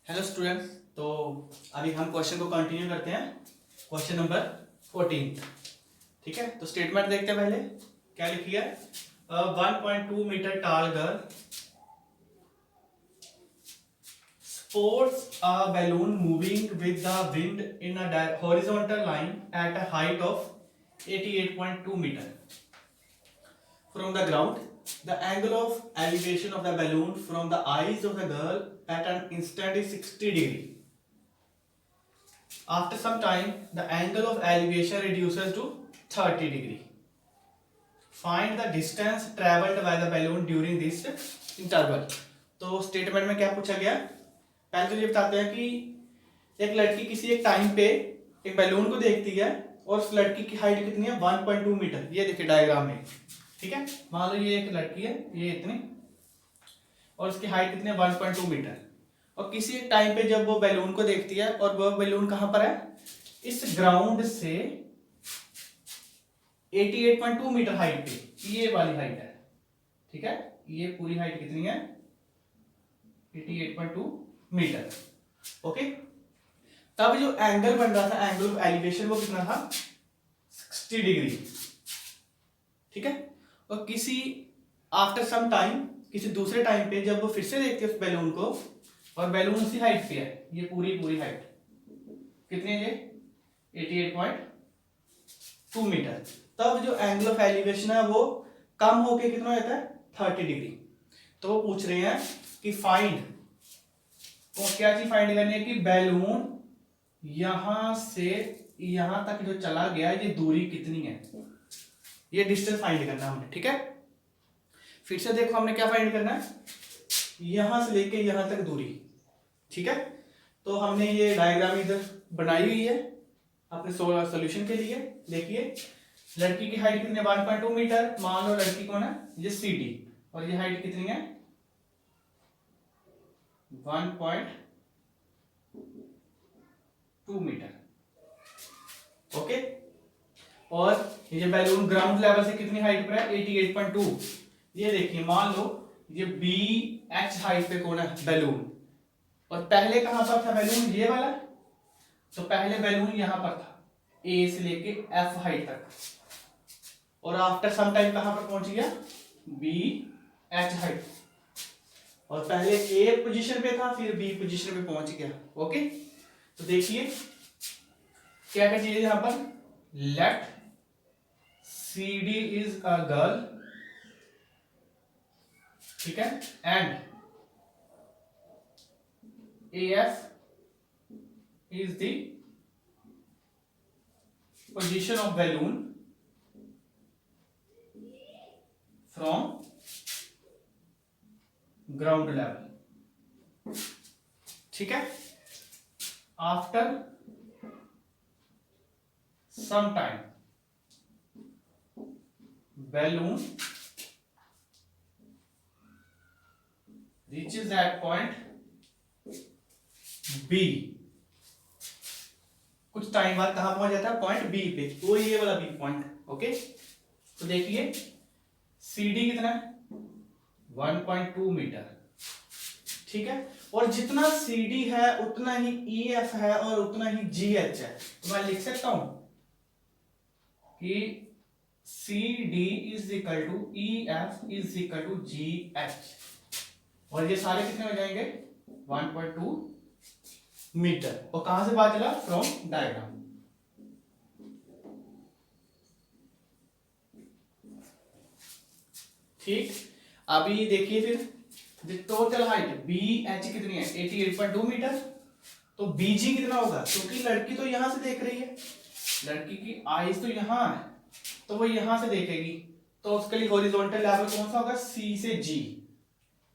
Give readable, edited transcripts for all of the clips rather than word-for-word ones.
Hello students. तो अभी हम क्वेश्चन को कंटिन्यू करते हैं। Question number 14। ठीक है, तो स्टेटमेंट देखते हैं। पहले क्या लिखी है? 1.2 metre tall girl sports a balloon moving with the wind in a horizontal line at a height of 88.2 meter from the ground. The angle of elevation of the balloon from the eyes of the girl at an instant is 60 degree. After some time, the angle of elevation reduces to 30 degree. Find the distance traveled by the balloon during this interval. तो statement में क्या पूछा गया? पहले तो ये बताते हैं कि एक लड़की किसी एक टाइम पे एक बैलून को देखती है और उस लड़की की हाइट कितनी है? 1.2 मीटर। ये देखिए डायग्राम में, ठीक है। मान लो ये एक लड़की है, ये इतनी, और उसकी हाइट कितनी है? 1.2 मीटर। और किसी एक टाइम पे जब वो बैलून को देखती है, और वो बैलून कहां पर है? इस ग्राउंड से 88.2 मीटर हाइट पे, ये वाली हाइट है, ठीक है। ये पूरी हाइट कितनी है? 88.2 मीटर। ओके, तब जो एंगल बन रहा था, एंगल ऑफ एलिवेशन, वो कितना था? 60 डिग्री, ठीक है। और किसी आफ्टर सम टाइम, किसी दूसरे टाइम पे जब वो फिर से देखते हैं उस बैलून को, और बैलून उसी हाइट पे है, ये पूरी हाइट कितनी है? ये 88.2 मीटर। तब जो एंगल ऑफ एलिवेशन है वो कम होके कितना होता है? 30 डिग्री। तो वो पूछ रहे हैं कि फाइंड, तो क्या चीज फाइंड करनी है? कि बैलून यहां से यहां तक जो चला गया, ये दूरी कितनी है, ये डिस्टेंस फाइंड करना है हमने, ठीक है। फिर से देखो, हमने क्या फाइंड करना है? यहां से लेके यहां तक दूरी, ठीक है। तो हमने ये डायग्राम इधर बनाई हुई है अपने सॉल्यूशन के लिए। देखिए, लड़की की हाइट कितनी है? 1.2 मीटर। मान लो लड़की कौन है? ये सी डी, और ये हाइट कितनी है? 1.2 मीटर। ओके, और ये बैलून ग्राउंड लेवल से कितनी हाइट पर है? 88.2। ये देखिए, मान लो ये बी एच हाइट पे कौन है? बैलून। और पहले कहां पर था बैलून? ये वाला। तो पहले बैलून यहां पर था, ए से लेके एफ हाइट तक, और आफ्टर सम टाइम कहां पर पहुंच गया? B H height. और पहले ए पोजीशन पे था, फिर बी पोजीशन पे पहुंच गया। ओके, तो देखिए क्या क्या चीज है यहां पर? Let C D is a girl, ठीक है, and A F is the position of balloon from ground level, ठीक है। after some time balloon reaches that point B, कुछ टाइम बाद कहां पहुंच जाता है? पॉइंट बी पे, तो ये वाला बी पॉइंट। ओके, तो देखिए सी डी कितना है? 1.2 मीटर, ठीक है। और जितना सी डी है उतना ही ई एफ है और उतना ही जी एच है। तो मैं लिख सकता हूं कि C D is equal to E F is equal to G H, और ये सारे कितने हो जाएंगे? 1.2 मीटर। और कहां से पता चला? From diagram. ठीक, अभी देखिए फिर टोटल हाइट बी एच कितनी है? 88.2 मीटर। तो बीजी कितना होगा? क्योंकि लड़की तो यहां से देख रही है, लड़की की आईज तो यहां है, तो वो यहां से देखेगी, तो उसके लिए हॉरिजॉन्टल लेवल कौन सा होगा? सी से जी।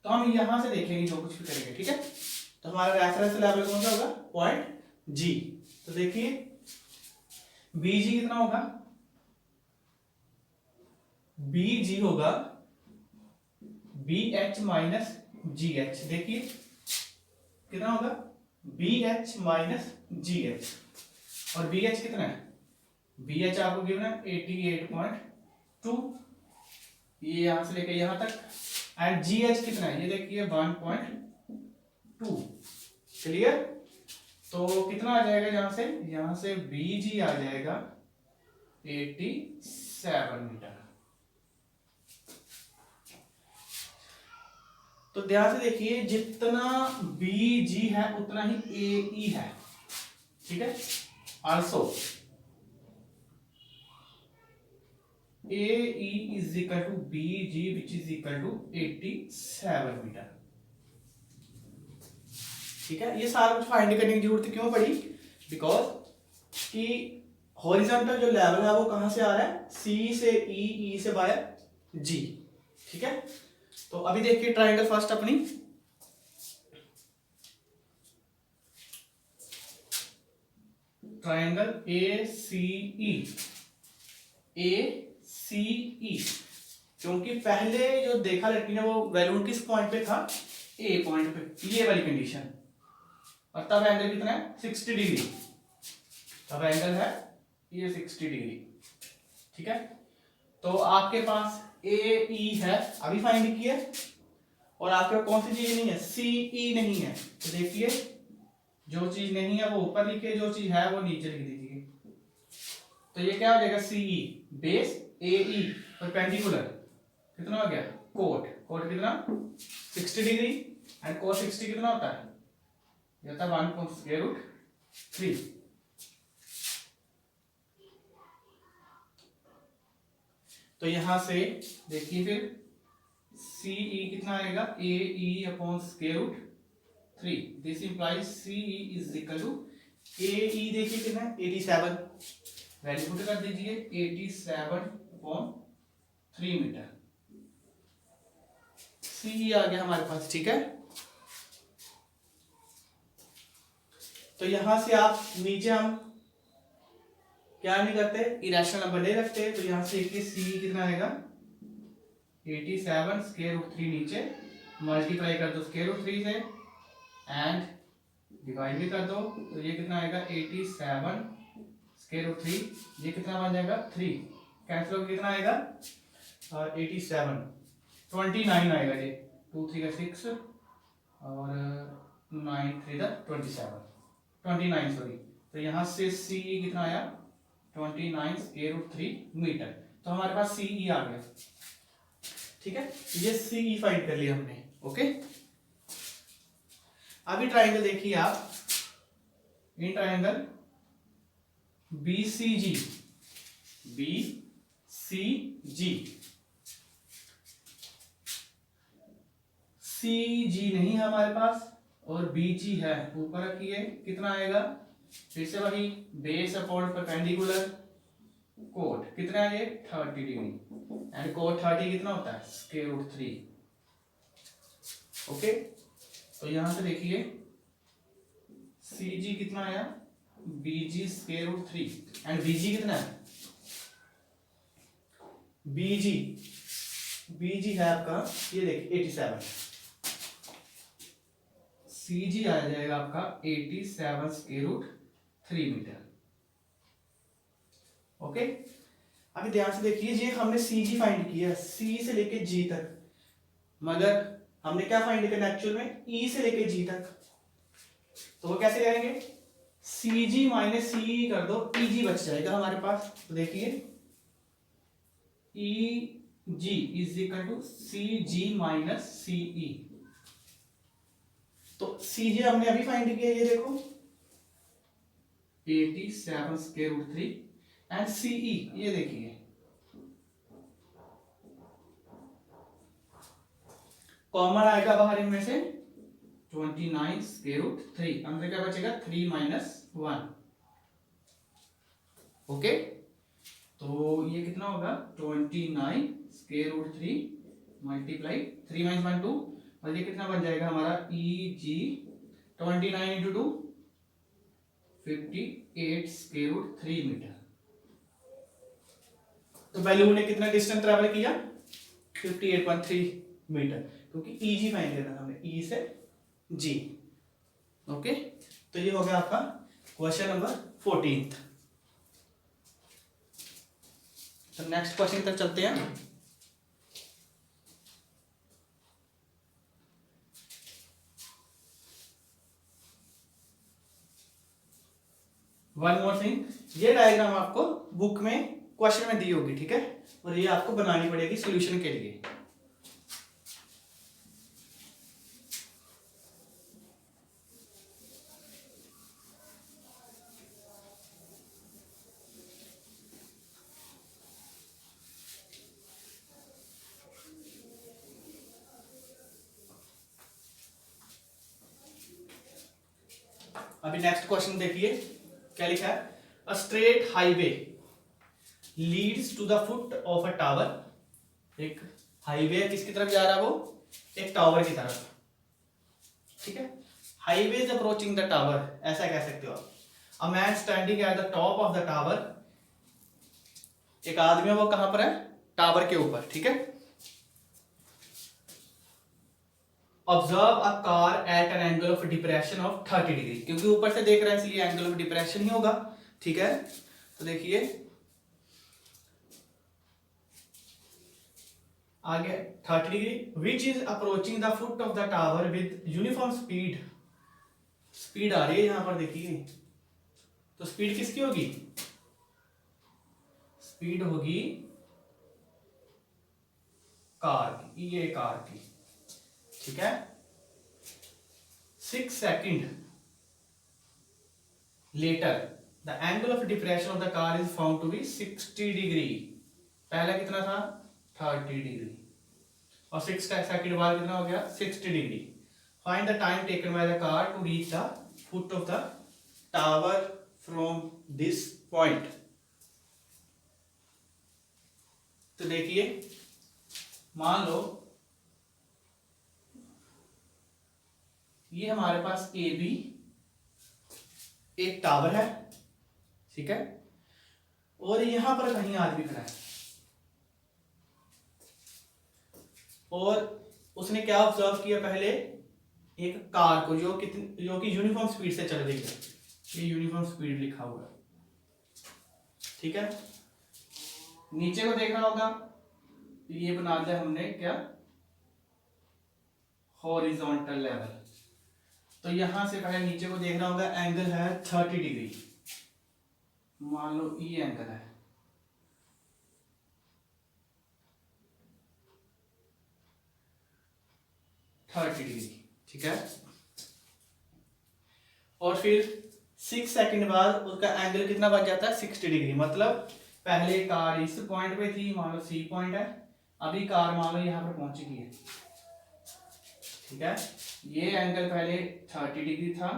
तो हम यहां से देखेंगे जो कुछ भी करेंगे, ठीक है। तो हमारा रेफरेंस लेवल कौन सा होगा? Point G. तो देखिए बीजी कितना होगा? बीजी होगा B H minus G H. देखिए कितना होगा? B H minus G H. और बी एच कितना है? बी एच आपको गिवन है 88.2, ये यहां से लेके यहां तक। एंड जी एच कितना है? ये देखिए 1.2। क्लियर? तो कितना आ जाएगा यहां से BG आ जाएगा 87 मीटर। तो ध्यान से देखिए, जितना BG है उतना ही AE है, ठीक है। Also AE is equal to BG which is equal to 87 metre, ठीक है। ये सारा कुछ फाइंड करने की जरूरत क्यों पड़ी? बिकॉज कि हॉरिजॉन्टल जो लेवल है वो कहां से आ रहा है? C से E, E से बाय G, ठीक है। तो अभी देखिए ट्राइंगल फर्स्ट अपनी, ट्राइंगल ACE, क्योंकि पहले जो देखा लड़की ने वो वैल्यू किस पॉइंट पे था? A पॉइंट पे, ये वाली कंडीशन। और तब एंगल कितना है? 60 डिग्री। तब एंगल है ये 60 डिग्री, ठीक है। तो आपके पास AE है, अभी फाइंड किया, और आपके पास कौन सी चीज नहीं है? CE नहीं है। तो देखिए जो चीज नहीं है वो ऊपर लिखे, जो चीज है वो नीचे लिख दीजिए। तो ये क्या हो जाएगा? CE बेस AE परपेंडिकुलर, कितना हो गया? कोट कितना? 60 डिग्री, एंड कोट 60 कितना होता है? ये होता है 1/√3। तो यहां से देखिए फिर CE कितना आएगा? AE/√3। This implies CE is equal to AE, देखिए कितना है? 87, वैल्यू पुट कर दीजिए 87/3 मीटर। CE आ गया हमारे पास, ठीक है। तो यहां से आप नीचे हम क्या नहीं करते? इरेशनल नंबर ले रखते। तो यहां से CE कितना आएगा? 87/√3 नीचे मल्टीप्लाई कर दो √3 से, एंड डिवाइड भी कर दो। तो ये कितना आएगा? 87/√3, ये कितना बन जाएगा? 3 कैंसिल होकर कितना आएगा? 87 29 आएगा। ये 2 3 का 6 और 9 3 का 29 सॉरी। तो यहाँ से CE कितना आया? 29/√3 मीटर। तो हमारे पास CE आ गया, ठीक है। ये CE फाइंड कर लिया हमने, ओके। अभी ट्राइंगल देखिए आप, इन ट्राइंगल BCG CG नहीं है हमारे पास, और BG है, ऊपर रखिए। कितना आएगा? फिर से वही बेस अपॉन परपेंडिकुलर, कोट कितना है? ये 30 डिग्री, एंड कोट 30 कितना होता है? √3, ओके। तो यहां से देखिए CG कितना आया? BG √3, एंड BG कितना है? BG है आपका, ये देखिए 87, CG आ जाएगा आपका 87/√3 मीटर, ओके। अभी ध्यान से देखिए, ये हमने CG फाइंड किया C से लेके G तक, मगर हमने क्या फाइंड करना एक्चुअल में? E से लेके G तक। तो वो कैसे करेंगे? CG माइनस CE कर दो, EG बच जाएगा हमारे पास। तो देखिए EG is equal to CG minus CE। तो CG हमने अभी फाइंड किया, ये देखो 87/√3, एंड CE ये देखिए कॉमन आएगा बाहर इनमें से 29/√3, अंदर क्या बचेगा? 3 - 1, ओके। तो ये कितना होगा? 29/√3 मल्टीप्लाई 3 - 1 2, और ये कितना बन जाएगा हमारा? EG 29 × 2 58/√3 metre. तो वैल्यू ने कितना डिस्टेंस ट्रैवल किया? 58.3 मीटर, क्योंकि EG फाइंड करना था हमें, E से G, ओके। तो ये हो गया आपका क्वेश्चन नंबर 14। तो नेक्स्ट क्वेश्चन तक चलते हैं। वन मोर थिंग, ये डायग्राम आपको बुक में क्वेश्चन में दी होगी, ठीक है, और ये आपको बनानी पड़ेगी सॉल्यूशन के लिए। अभी नेक्स्ट क्वेश्चन देखिए क्या लिखा है। A straight highway leads to the foot of a tower. एक हाईवे किसकी तरफ जा रहा है, वो एक टावर की तरफ, ठीक है। Highway is approaching the tower, ऐसा कह सकते हो आप। A man standing at the top of the tower, एक आदमी है वो कहां पर है, टावर के ऊपर, ठीक है। Observe a car eight an angle of depression of 30 degree, क्योंकि ऊपर से देख रहे हैं इसलिए एंगल ऑफ डिप्रेशन ही होगा, ठीक है। तो देखिए आगे 30 degree, which is approaching the foot of the tower with uniform speed. Speed आ रही है यहां पर देखिए, तो स्पीड किसकी होगी, स्पीड होगी कार की, ये कार की, ठीक है। 6 second later the angle of depression of the car is found to be 60 degree. पहला कितना था, 30 डिग्री, और 6 सेकंड बाद कितना हो गया, 60 degree. Find the time taken by the car to reach the foot of the tower from this point. तो देखिए मान लो ये हमारे पास ए बी एक टावर है, ठीक है, और यहां पर कहीं आदमी खड़ा है, और उसने क्या ऑब्जर्व किया, पहले एक कार को जो कि यूनिफॉर्म स्पीड से चल रही है, ये यूनिफॉर्म स्पीड लिखा हुआ है, ठीक है। नीचे को देखना होगा, ये बना दिया हमने क्या, हॉरिजॉन्टल लेवल। तो यहां से पहले नीचे को देखना होगा, एंगल है 30 डिग्री, मान लो ये एंगल है, डिग्री, ठीक है। और फिर 6 सेकंड बाद उसका एंगल कितना बन जाता है, 60 डिग्री। मतलब पहले कार इस पॉइंट पे थी, मान लो सी पॉइंट है, अभी कार मान लो यहां पर पहुंच गई है, ठीक है। ये एंगल पहले 30 डिग्री था,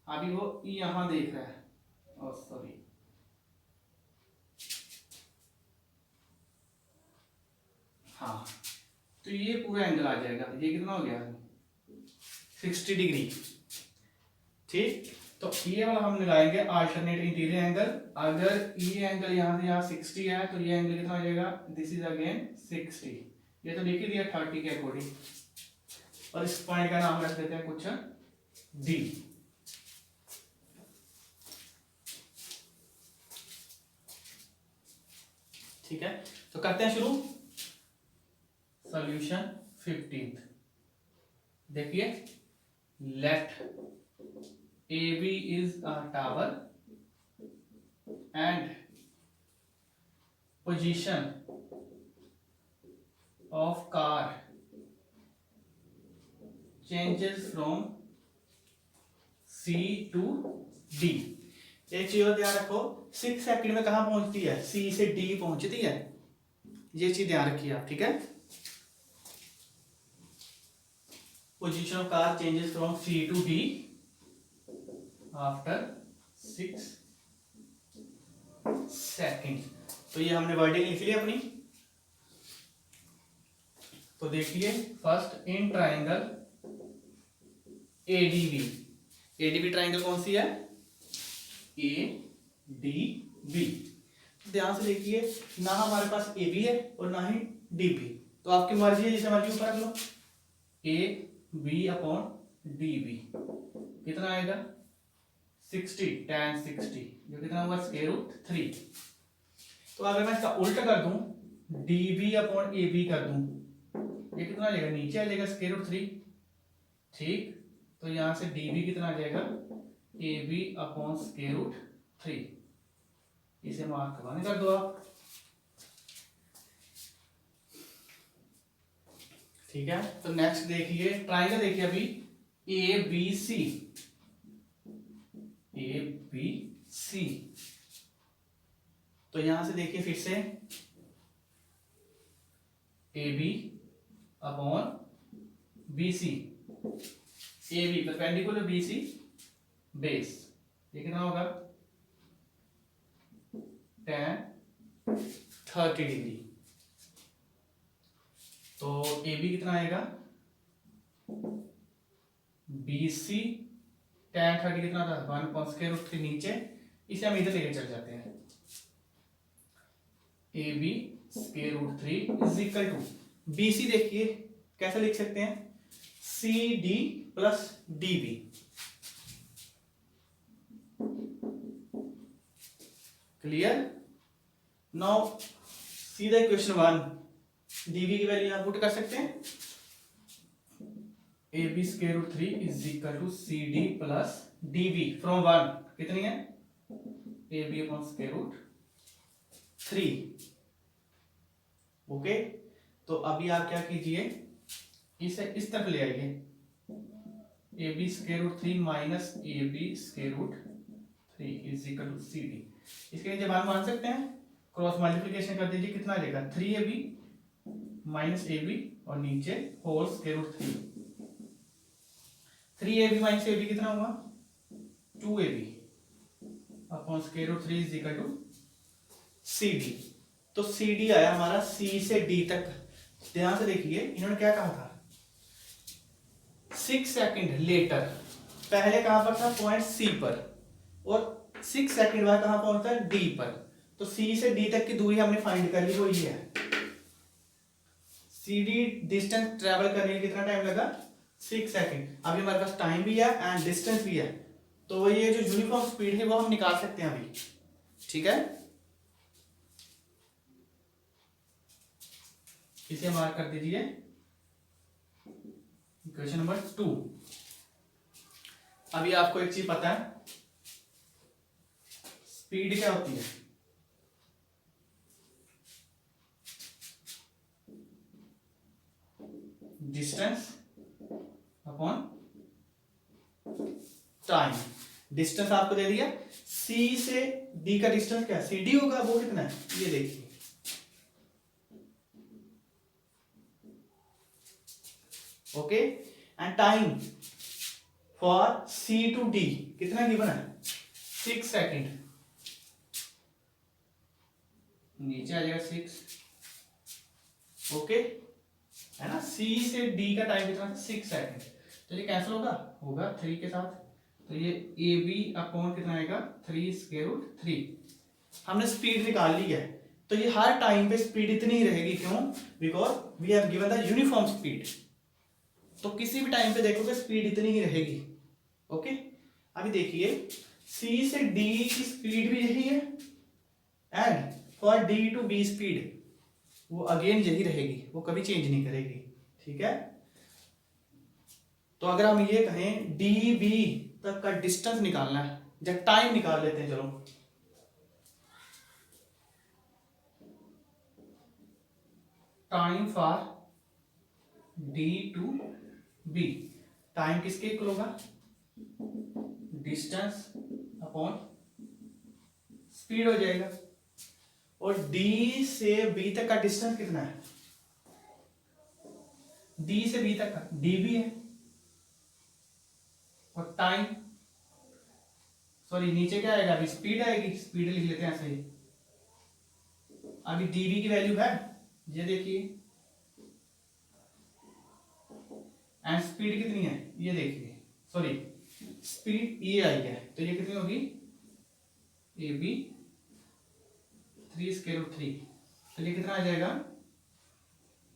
अभी वो यहां देख रहा है, और सॉरी हाँ, तो ये पूरा एंगल आ जाएगा, ये कितना हो गया, 60 डिग्री, ठीक। तो ये वाला हम लगाएंगे अल्टरनेट इंटीरियर एंगल। अगर ये एंगल यहाँ से यहाँ 60 है, तो ये एंगल कितना हो जाएगा, दिस इज अगेन 60। ये तो लिख ही दिया 30 के अकॉर्डिंग, और इस पॉइंट का नाम रख देते हैं कुछ डी। ठीक है, तो करते हैं शुरू। सॉल्यूशन 15। देखिए, late AB is a tower and position of car changes from C to D। एक चीज और ध्यान रखो, 6 सेकंड में कहां पहुंचती है, C से D पहुंचती है, ये चीज ध्यान रखिए आप, ठीक है। Position of car changes from C to D after 6 second. तो ये हमने वर्डिंग लिख ली अपनी। तो देखिए, first in triangle ADB, ADB triangle कौन सी है, ADB। ध्यान से देखिए, ना हमारे पास AB है और ना ही DB, तो आपकी मर्जी है, जिसे मर्जी ऊपर रख लो। AB अपॉन DB कितना आएगा, 60 tan 60, जो कितना होगा स्क्वायर रूट 3। तो अगर मैं इसका उल्टा कर दूं, DB अपॉन AB कर दूं, ये कितना आ जाएगा, नीचे आ जाएगा स्क्वायर रूट 3, ठीक। तो यहां से DB कितना आ जाएगा, AB अपॉन स्क्वायर रूट 3, इसे मार्क वन कर दो आप। ठीक है, तो नेक्स्ट देखिए ट्राइंगल देखिए अभी A B C, A B C. तो यहां से देखिए फिर से A B upon B C, A B perpendicular B C base, ये कितना होगा tan 30 डिग्री। तो ए बी कितना आएगा बी सी tan 30 कितना था 1/√3 नीचे, इसे हम इधर लेके चल जाते हैं। A B √3 is equal to B C, देखिए कैसे लिख सकते हैं C D plus D B. Clear. Now सीधा क्वेश्चन 1, डीबी की वैल्यू आप पुट कर सकते हैं, A B √3 is equal to C D plus D B from 1 कितनी है ए बी अपॉन √3। ओके, तो अभी आप क्या कीजिए, इसे इस तरफ ले आइए, A B √3 minus A B √3 is equal to C D. इसके नीचे मान सकते हैं, क्रॉस मल्टीप्लिकेशन कर दीजिए, कितना आ जाएगा 3ab माइनस ए बी और नीचे whole √3। 3ab minus A B कितना हुआ 2ab upon √3 is equal to C D. तो सी डी आया हमारा सी से डी तक। ध्यान से देखिए इन्होंने क्या कहा था 6 सेकंड लेटर, पहले कहां पर था पॉइंट सी पर, और 6 सेकंड बाद कहां पहुंचता है डी पर। तो सी से डी तक की दूरी हमने फाइंड कर ली, वो ये है। सी डी डिस्टेंस ट्रेवल करने में कितना टाइम लगा 6 सेकंड। अभी हमारे पास टाइम भी है एंड डिस्टेंस भी है, तो ये जो यूनिफॉर्म स्पीड है वो हम निकाल सकते हैं अभी। ठीक है, इसे मार्क कर दीजिए क्वेश्चन नंबर 2। अभी आपको एक चीज पता है स्पीड क्या होती है, डिस्टेंस अपॉन टाइम। डिस्टेंस आपको दे दिया, सी से डी का डिस्टेंस क्या सी डी होगा, वो कितना है ये देखिए, okay. And time for C to D कितना गिवन है 6 सेकंड, नीचे आ जाएगा 6, ओके है ना। सी से डी का टाइम कितना 6 सेकंड, तो ये कैंसिल होगा 3 के साथ, तो ये ए बी अपॉन कितना आएगा 3 हमने स्पीड निकाल ली है। तो ये हर टाइम पे स्पीड इतनी ही रहेगी, क्यों, because we have given the uniform speed. तो किसी भी टाइम पे देखोगे स्पीड इतनी ही रहेगी, ओके। अभी देखिए सी से डी की स्पीड भी यही है and for D to B speed वो अगेन यही रहेगी, वो कभी चेंज नहीं करेगी। ठीक है, तो अगर हम ये कहें डी बी तक का डिस्टेंस निकालना है, जब टाइम निकाल लेते हैं, चलो time for D to B, time किसके इक्वल होगा डिस्टेंस अपॉन स्पीड हो जाएगा। और डी से बी तक का डिस्टेंस कितना है, डी से बी तक का डी बी है, और टाइम सॉरी नीचे क्या आएगा अभी स्पीड आएगी, स्पीड लिख लेते हैं ऐसे ही। अभी डीबी की वैल्यू है ये देखिए, एंड स्पीड कितनी है ये देखिए, सॉरी स्पीड ये आई है, तो ये कितनी होगी ए बी 3 तो ये कितना आ जाएगा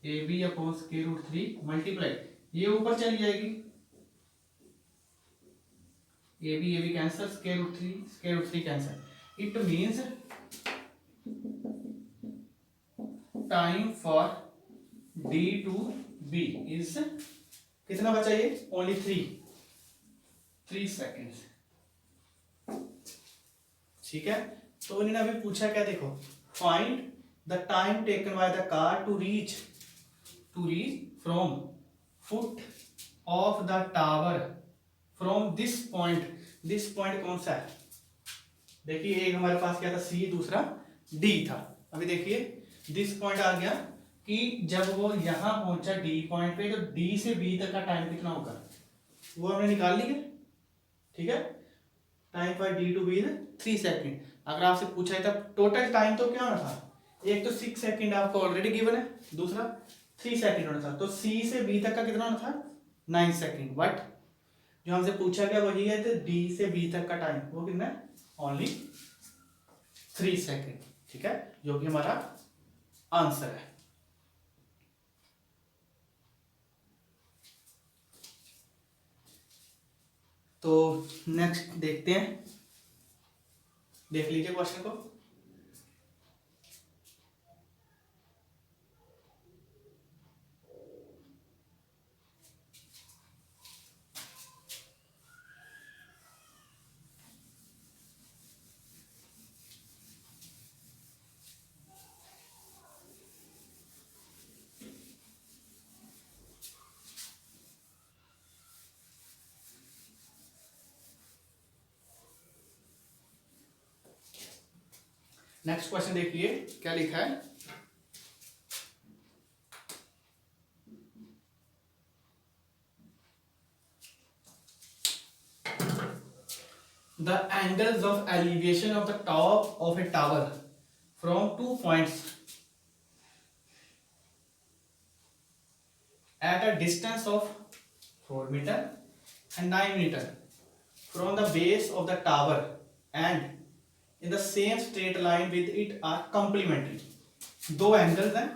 ए बी अपॉन √3 मल्टीप्लाई, ये ऊपर चली जाएगी, A B cancel √3 cancel. It means time for D to B is कितना बचा ये ओनली 3 सेकेंड्स। ठीक है। तो इन्होंने अभी पूछा क्या, देखो, find the time taken by the car to reach from foot of the tower from this point कौन सा है? देखिए एक हमारे पास क्या था, सी, दूसरा डी था। अभी देखिए दिस पॉइंट आ गया कि जब वो यहां पहुंचा डी पॉइंट पे, तो डी से बी तक का टाइम कितना होगा वो हमने निकाल लिया। ठीक है, time for D to B 3 second. अगर आपसे पूछा है तब टोटल टाइम तो क्या होना था, एक तो 6 सेकेंड आपको ऑलरेडी गिवन है, दूसरा 3 सेकेंड होना था। तो सी से बी तक का कितना होना था, 9 सेकेंड। बट जो हमसे पूछा गया वही है, तो डी से बी तक का टाइम वो कितना है, ओनली 3 सेकेंड। ठीक है, जो कि हमारा आंसर है। तो नेक्स्ट देखते हैं, देख लीजिए क्वेश्चन को। नेक्स्ट क्वेश्चन देखिए क्या लिखा है। The angles of elevation of the top of a tower from 2 points at a distance of 4 meter and 9 meter from the base of the tower and in the same straight line with it are complementary. दो angles हैं,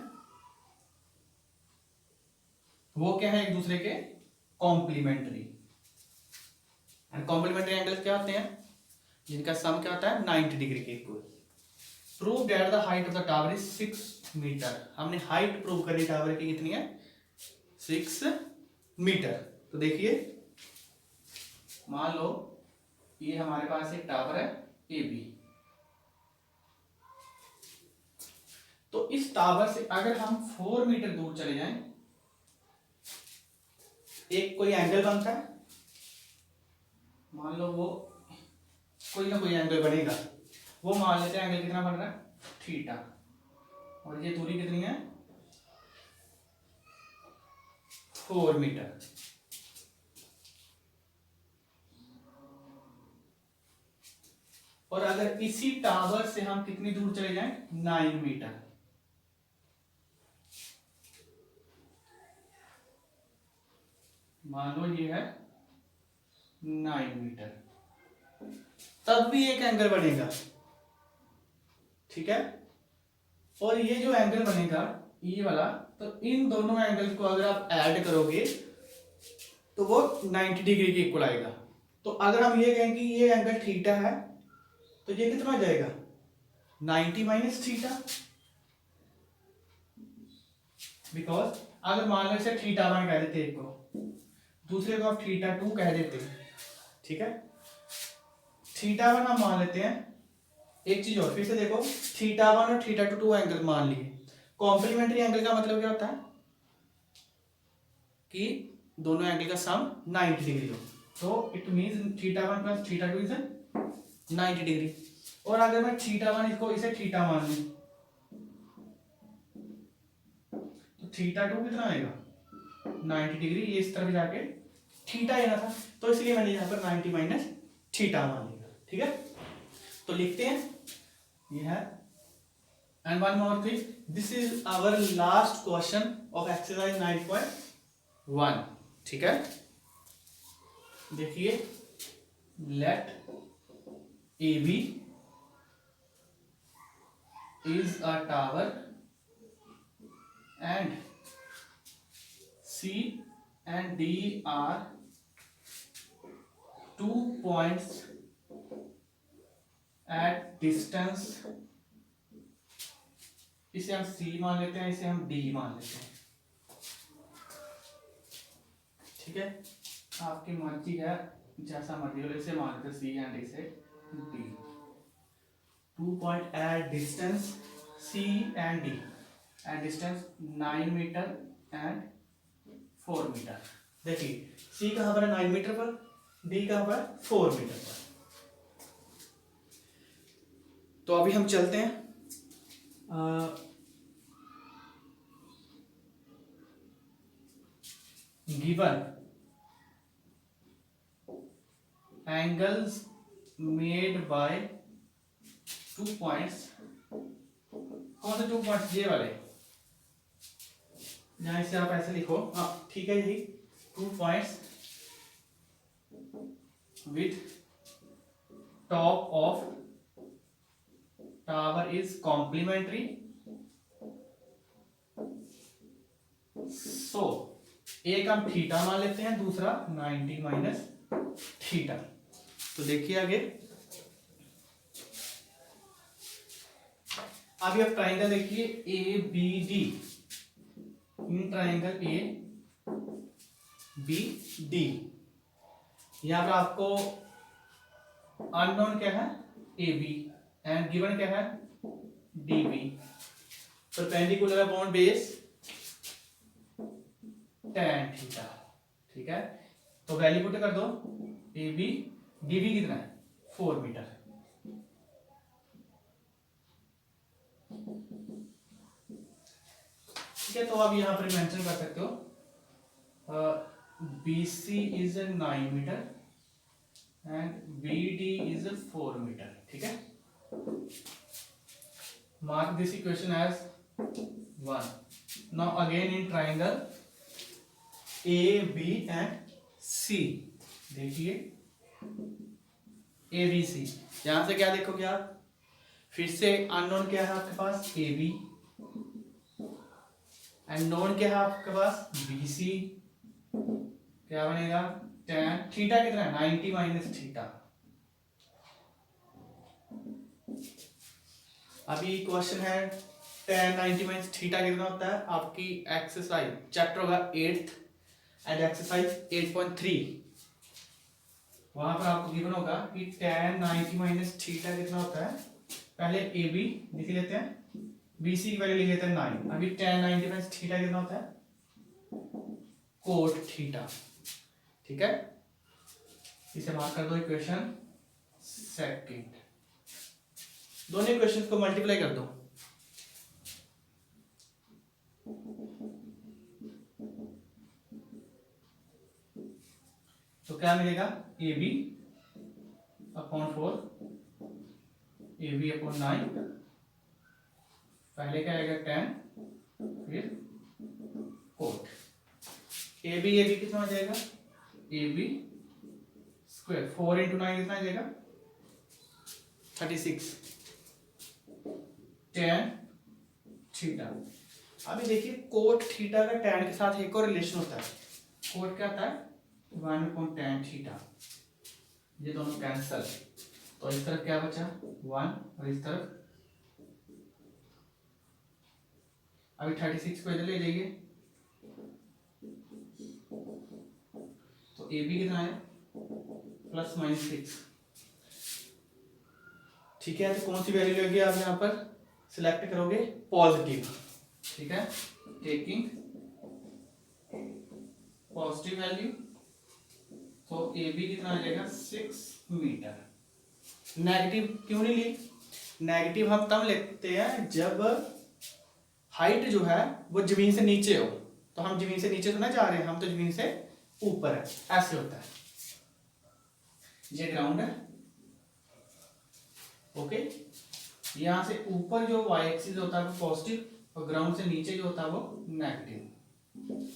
वो क्या है, एक दूसरे के complementary. And complementary angles क्या होते हैं, जिनका सम क्या होता है 90 डिग्री के equal. Prove that the height of the tower is 6 metre. हमने हाइट प्रूव करी टावर की कितनी है, 6 मीटर। तो देखिए मान लो ये हमारे पास एक टावर है ए बी, तो इस टावर से अगर हम 4 मीटर दूर चले जाएं, एक कोई एंगल बनता है, मान लो वो कोई ना कोई एंगल बनेगा, वो मान लेते हैं एंगल कितना बन रहा है, थीटा। और ये दूरी कितनी है, 4 मीटर। और अगर इसी टावर से हम कितनी दूर चले जाएं, 9 मीटर। मान लो ये है 9 मीटर, तब भी एक एंगल बनेगा। ठीक है, और ये जो एंगल बनेगा ये वाला, तो इन दोनों एंगल को अगर आप ऐड करोगे तो वो 90 डिग्री के इक्वल आएगा। तो अगर हम ये कहें कि ये एंगल थीटा है, तो ये कितना हो जाएगा, 90 माइनस थीटा। बिकॉज अगर मान लो इसे थीटा 1 कह देते एक को, दूसरे को आप थीटा 2 कह देते हैं। ठीक है, थीटा 1 हम मान लेते हैं। एक चीज और फिर से देखो, थीटा 1 और थीटा 2 एंगल मान लिए। कॉम्प्लीमेंट्री एंगल का मतलब क्या होता है कि दोनों एंगल का सम 90 डिग्री हो। तो it means theta 1 plus theta 2 is 90 degree. और अगर मैं थीटा 1 इसको इसे थीटा मान लूं, तो थीटा 2 कितना आएगा, 90 डिग्री। ये इस तरफ जाके थीटा लेना था, तो इसलिए मैंने यहाँ पर 90 माइनस थीटा मान लिया। ठीक है, तो लिखते हैं ये है। And one more thing, this is our last question of exercise 9.1। ठीक है, देखिए, let A B is a tower and C and D are 2 points at distance। इसे हम C मान लेते हैं, इसे हम D मान लेते हैं। ठीक है, आपकी मर्जी है, जैसा मर्जी हो, इसे मान लेते हैं C एंड इसे D। 2 point at distance C and D, and distance 9 metre and 4 metre. देखिए C कहाँ पर है 9 मीटर पर, D कहाँ पर 4 मीटर पर। तो अभी हम चलते हैं given angles made by 2 points, कौन से 2 पॉइंट्स, ये वाले, यहाँ इसे आप ऐसे लिखो, हाँ ठीक है, यही 2 points with top of tower is complementary, so एक हम थीटा मान लेते हैं, दूसरा 90 माइनस थीटा। तो देखिए आगे, अभी आप ट्राइंगल देखिए A B D, in triangle A B D, यहां पर आपको अननोन क्या है ए बी एंड गिवन क्या है D B. Perpendicular upon base tan theta, ठीक है। तो वैल्यू पुट कर दो, ए बी डी बी कितना है 4 मीटर। ठीक है, तो आप यहां पर मेंशन कर सकते हो B C is 9 metre and B D is 4 metre, ठीक है। Mark this equation as 1। Now again in triangle A B and C, देखिए ए बी सी, यहां से क्या देखोगे आप, फिर से अननोन क्या है आपके पास ए बी, एंड नोन क्या है आपके पास बी सी, क्या बनेगा tan थीटा कितना है 90 माइनस थीटा। अभी क्वेश्चन है tan 90 माइनस थीटा कितना होता है, आपकी एक्सरसाइज चैप्टर होगा 8th एंड एक्सरसाइज 8.3, वहां पर आपको गिवन होगा कि tan 90 माइनस थीटा कितना होता है। पहले ए बी लिख लेते हैं, बी सी की वैल्यू लिख लेते हैं 9। अभी tan 90 माइनस थीटा कितना होता है कोट थीटा, ठीक है। इसे मार्क कर दो इक्वेशन सेकंड, दोनों इक्वेशन को मल्टीप्लाई कर दो, तो क्या मिलेगा A B upon 4, A B upon 9, पहले क्या आएगा 10 फिर कोट, ए बी कितना हो जाएगा ए बी स्क्वायर, 4 इंटू 9 कितना आ जाएगा 36 tan थीटा। अभी देखिए कोट थीटा का tan के साथ एक और रिलेशन होता है, कोट क्या आता है 1/tan थीटा, ये दोनों कैंसल, तो इस तरफ क्या बचा 1 और इस तरफ, अभी 36 को इधर ले जाइए, तो ए बी कितना है +/6, ठीक है। तो कौन सी वैल्यू लगेगी आप यहाँ पर सिलेक्ट करोगे पॉजिटिव, ठीक है, टेकिंग पॉजिटिव वैल्यू, तो ए बी कितना आ जाएगा 6 मीटर। नेगेटिव क्यों नहीं ली, नेगेटिव हम तब लेते हैं जब हाइट जो है वो जमीन से नीचे हो, तो हम जमीन से नीचे तो ना जा रहे हैं, हम तो जमीन से ऊपर है, ऐसे होता है। ये ग्राउंड है, ओके, यहां से ऊपर जो वाई एक्सिस होता है वो पॉजिटिव और ग्राउंड से नीचे जो होता है वो नेगेटिव,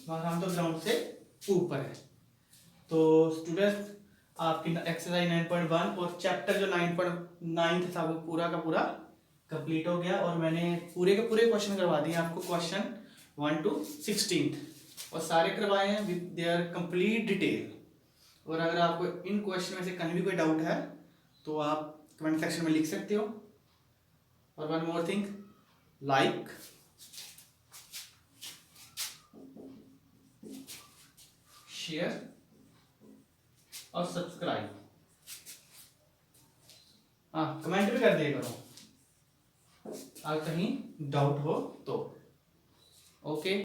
मगर हम तो ग्राउंड से ऊपर है। तो स्टूडेंट्स आपकी एक्सरसाइज 9.1 और चैप्टर जो 9.9 था वो पूरा का पूरा कंप्लीट हो गया, और मैंने पूरे के पूरे क्वेश्चन करवा दिए आपको, क्वेश्चन 1 to 16, और सारे करवाए हैं विद देयर कंप्लीट डिटेल। और अगर आपको इन क्वेश्चन में से कहीं भी कोई डाउट है तो आप कमेंट सेक्शन में लिख सकते हो। और one more thing, like, share और सब्सक्राइब, हाँ कमेंट भी कर दिया करो। अगर कहीं डाउट हो तो। ओके।